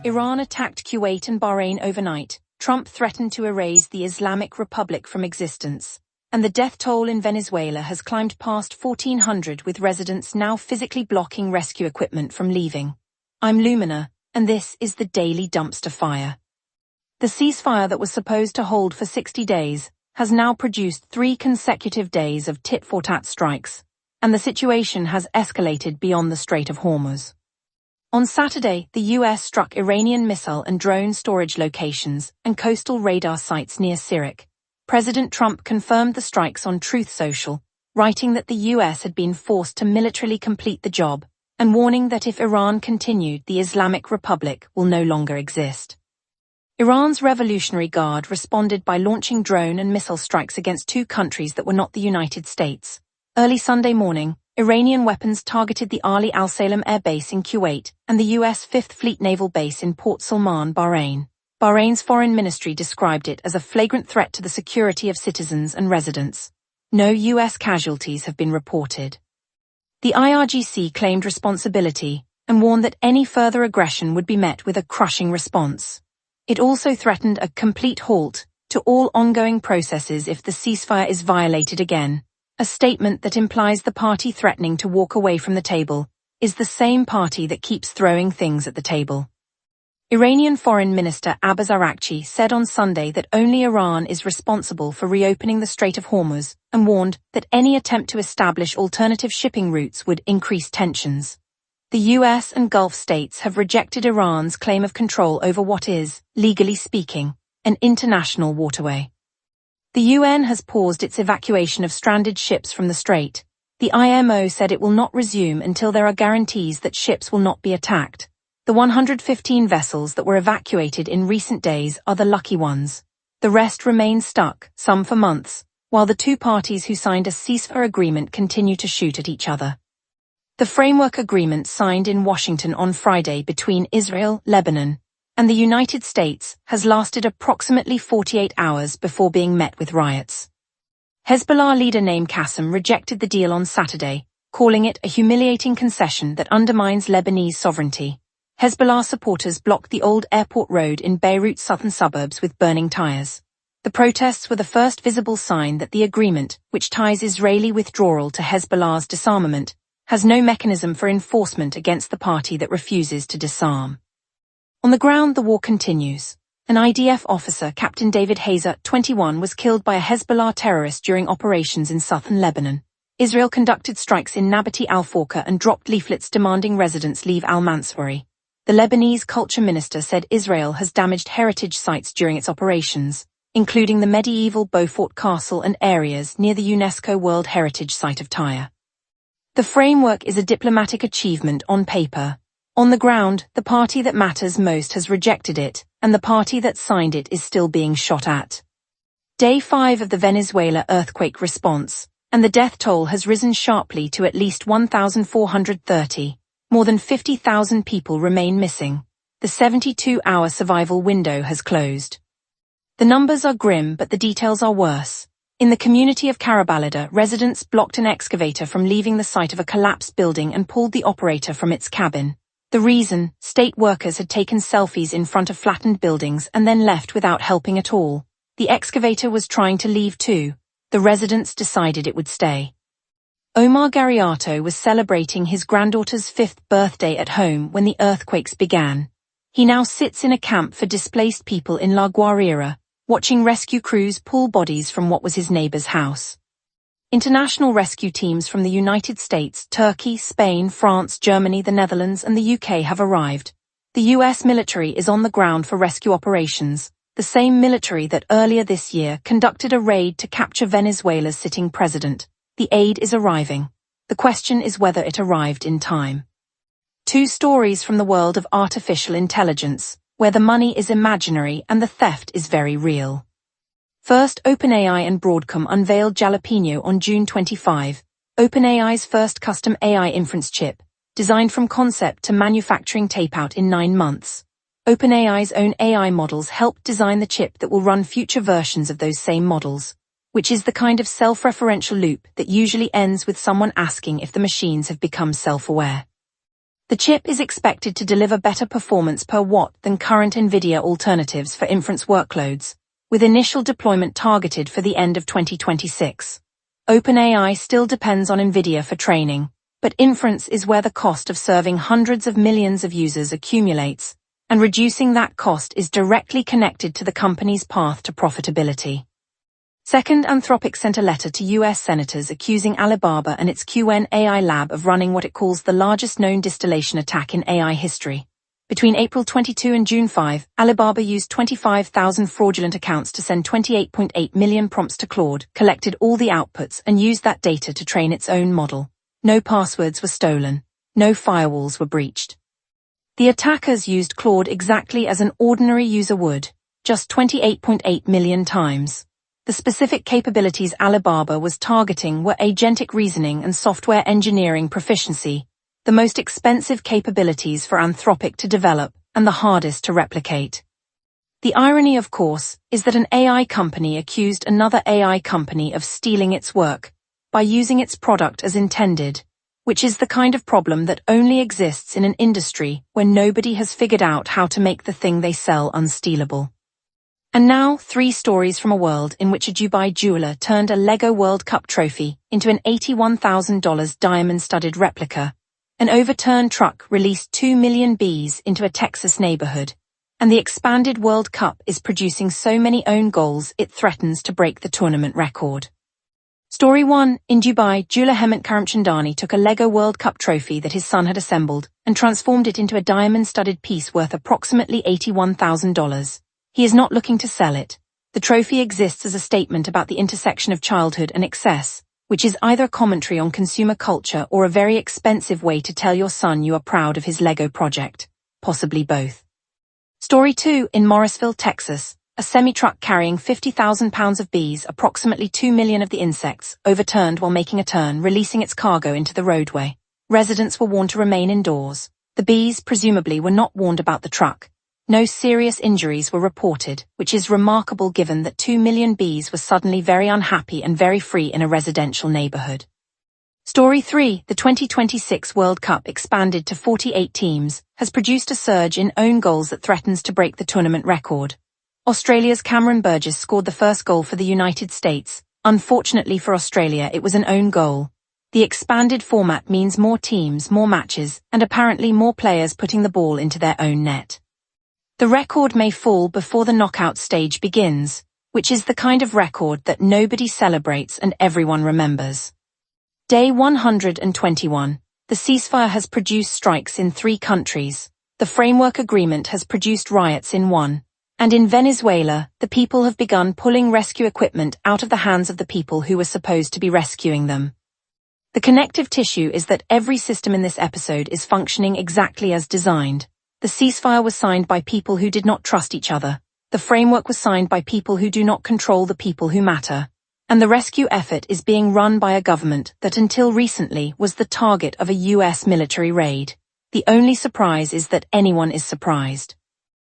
Iran attacked Kuwait and Bahrain overnight. Trump threatened to erase the Islamic Republic from existence. And the death toll in Venezuela has climbed past 1,400, with residents now physically blocking rescue equipment from leaving. I'm Lumina, and this is the Daily Dumpster Fire. The ceasefire that was supposed to hold for 60 days has now produced 3 consecutive days of tit-for-tat strikes, and the situation has escalated beyond the Strait of Hormuz. On Saturday, the US struck Iranian missile and drone storage locations and coastal radar sites near Sirak. President Trump confirmed the strikes on Truth Social, writing that the US had been forced to militarily complete the job, and warning that if Iran continued, the Islamic Republic will no longer exist. Iran's Revolutionary Guard responded by launching drone and missile strikes against 2 countries that were not the United States. Early Sunday morning, Iranian weapons targeted the Ali Al Salem Air Base in Kuwait and the U.S. 5th Fleet Naval Base in Port Salman, Bahrain. Bahrain's foreign ministry described it as a flagrant threat to the security of citizens and residents. No U.S. casualties have been reported. The IRGC claimed responsibility and warned that any further aggression would be met with a crushing response. It also threatened a complete halt to all ongoing processes if the ceasefire is violated again. A statement that implies the party threatening to walk away from the table is the same party that keeps throwing things at the table. Iranian Foreign Minister Abbas Araghchi said on Sunday that only Iran is responsible for reopening the Strait of Hormuz and warned that any attempt to establish alternative shipping routes would increase tensions. The US and Gulf states have rejected Iran's claim of control over what is, legally speaking, an international waterway. The UN has paused its evacuation of stranded ships from the strait. The IMO said it will not resume until there are guarantees that ships will not be attacked. The 115 vessels that were evacuated in recent days are the lucky ones. The rest remain stuck, some for months, while the 2 parties who signed a ceasefire agreement continue to shoot at each other. The framework agreement signed in Washington on Friday between Israel, Lebanon, and the United States has lasted approximately 48 hours before being met with riots. Hezbollah leader Naim Qassem rejected the deal on Saturday, calling it a humiliating concession that undermines Lebanese sovereignty. Hezbollah supporters blocked the old airport road in Beirut's southern suburbs with burning tires. The protests were the first visible sign that the agreement, which ties Israeli withdrawal to Hezbollah's disarmament, has no mechanism for enforcement against the party that refuses to disarm. On the ground, the war continues. An IDF officer, Captain David Hazer, 21, was killed by a Hezbollah terrorist during operations in southern Lebanon. Israel conducted strikes in Nabati al-Fawqa and dropped leaflets demanding residents leave al-Mansouri. The Lebanese culture minister said Israel has damaged heritage sites during its operations, including the medieval Beaufort Castle and areas near the UNESCO World Heritage Site of Tyre. The framework is a diplomatic achievement on paper. On the ground, the party that matters most has rejected it, and the party that signed it is still being shot at. Day 5 of the Venezuela earthquake response, and the death toll has risen sharply to at least 1,430. More than 50,000 people remain missing. The 72-hour survival window has closed. The numbers are grim, but the details are worse. In the community of Carabalida, residents blocked an excavator from leaving the site of a collapsed building and pulled the operator from its cabin. The reason: state workers had taken selfies in front of flattened buildings and then left without helping at all. The excavator was trying to leave too. The residents decided it would stay. Omar Gariato was celebrating his granddaughter's 5th birthday at home when the earthquakes began. He now sits in a camp for displaced people in La Guaira, watching rescue crews pull bodies from what was his neighbor's house. International rescue teams from the United States, Turkey, Spain, France, Germany, the Netherlands, and the UK have arrived. The US military is on the ground for rescue operations, the same military that earlier this year conducted a raid to capture Venezuela's sitting president. The aid is arriving. The question is whether it arrived in time. 2 stories from the world of artificial intelligence, where the money is imaginary and the theft is very real. First, OpenAI and Broadcom unveiled Jalapeno on June 25, OpenAI's first custom AI inference chip, designed from concept to manufacturing tape-out in 9 months. OpenAI's own AI models helped design the chip that will run future versions of those same models, which is the kind of self-referential loop that usually ends with someone asking if the machines have become self-aware. The chip is expected to deliver better performance per watt than current NVIDIA alternatives for inference workloads, with initial deployment targeted for the end of 2026. OpenAI still depends on NVIDIA for training, but inference is where the cost of serving hundreds of millions of users accumulates, and reducing that cost is directly connected to the company's path to profitability. Second, Anthropic sent a letter to US senators accusing Alibaba and its QN AI lab of running what it calls the largest known distillation attack in AI history. Between April 22 and June 5, Alibaba used 25,000 fraudulent accounts to send 28.8 million prompts to Claude, collected all the outputs, and used that data to train its own model. No passwords were stolen. No firewalls were breached. The attackers used Claude exactly as an ordinary user would, just 28.8 million times. The specific capabilities Alibaba was targeting were agentic reasoning and software engineering proficiency, the most expensive capabilities for Anthropic to develop and the hardest to replicate. The irony, of course, is that an AI company accused another AI company of stealing its work by using its product as intended, which is the kind of problem that only exists in an industry where nobody has figured out how to make the thing they sell unstealable. And now, 3 stories from a world in which a Dubai jeweler turned a Lego World Cup trophy into an $81,000 diamond-studded replica. An overturned truck released 2 million bees into a Texas neighborhood. And the expanded World Cup is producing so many own goals it threatens to break the tournament record. Story 1. In Dubai, jeweler Hemant Karamchandani took a Lego World Cup trophy that his son had assembled and transformed it into a diamond-studded piece worth approximately $81,000. He is not looking to sell it. The trophy exists as a statement about the intersection of childhood and excess, which is either commentary on consumer culture or a very expensive way to tell your son you are proud of his Lego project. Possibly both. Story 2. In Morrisville, Texas, a semi-truck carrying 50,000 pounds of bees, approximately 2 million of the insects, overturned while making a turn, releasing its cargo into the roadway. Residents were warned to remain indoors. The bees, presumably, were not warned about the truck. No serious injuries were reported, which is remarkable given that 2 million bees were suddenly very unhappy and very free in a residential neighborhood. Story 3. The 2026 World Cup, expanded to 48 teams, has produced a surge in own goals that threatens to break the tournament record. Australia's Cameron Burgess scored the first goal for the United States. Unfortunately for Australia, it was an own goal. The expanded format means more teams, more matches, and apparently more players putting the ball into their own net. The record may fall before the knockout stage begins, which is the kind of record that nobody celebrates and everyone remembers. Day 121. The ceasefire has produced strikes in 3 countries. The framework agreement has produced riots in 1. And in Venezuela, the people have begun pulling rescue equipment out of the hands of the people who were supposed to be rescuing them. The connective tissue is that every system in this episode is functioning exactly as designed. The ceasefire was signed by people who did not trust each other. The framework was signed by people who do not control the people who matter. And the rescue effort is being run by a government that until recently was the target of a US military raid. The only surprise is that anyone is surprised.